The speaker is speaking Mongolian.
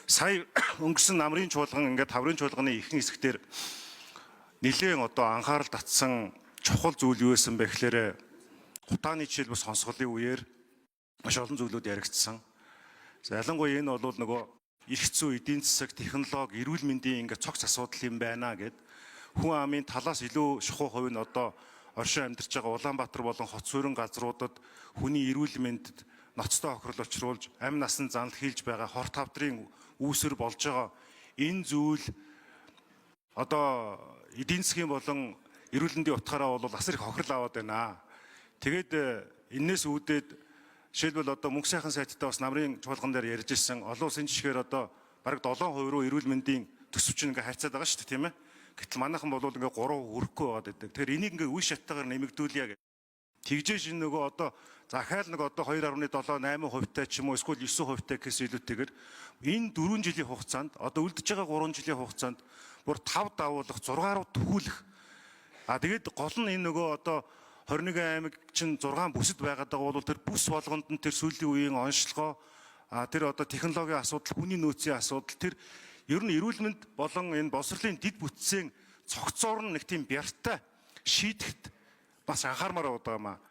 Сая өнгөрсөн намрын чуулган ингээд таврын чуулганы ихэнх хэсгээр нэлээд анхаарал татсан чухал зүйл юу байсан бэ гэхээр хутааны жишээл бас сонсголын үеэр маш олон зүйлүүд яригдсан. Ялангуяа энэ бол нөгөө эрх зүй, эдийн засаг, технологи, эрүүл мэндийн ингээд цогц асуудал юм байна гэд хүн амын талаас илүү шухуу хувь нь оршин амьдарч байгаа Улаанбаатар болон Хот суурин газруудад хүний эрүүл мэндэд ноцтой охирол учруулж амь насан занал хийлж байгаа хор тавдрын үүсвэр болж байгаа энэ зүйл эдийн засгийн болон эрүүл мэндийн утгаараа бол асар их хохирол аваад байна. Тэгээд энээс үүдээд жишээлбэл мөнх сайхан сайттай бас намрын чуулган дээр ярьж ирсэн олон улсын жишгээр бараг 7% руу эрүүл мэндийн төсөвч ингээ харьцаад байгаа шүү дээ, тийм ээ. Гэтэл манайхан бол ингээ 3% хүрэхгүй байгаад байдаг. Тэгэхээр энийг ингээ үе шаттайгаар нэмэгдүүлье гэх. Тэгжээж энэ нөгөө захаал 2.7-8% ч юм уу эсвэл 9% гэхээс илүүтэйгээр энэ 4 жилийн хугацаанд үлдэж байгаа 3 жилийн хугацаанд бүр 5 давуулах 6 руу төхүүлэх. Тэгээд гол нь энэ нөгөө 21 аймаг чинь 6 бүсэд байгаад байгаа бол тэр бүс болгонд нь тэр сүүлийн үеийн онцлогоо тэр технологийн асуудал, хүний нөөцийн асуудал, тэр ер нь эрүүл мэнд болон энэ боловсролын дэд бүтцийн цогцоор нь нэг тийм бяртай шийдэхэд бас анхаармаар байгаа юм аа.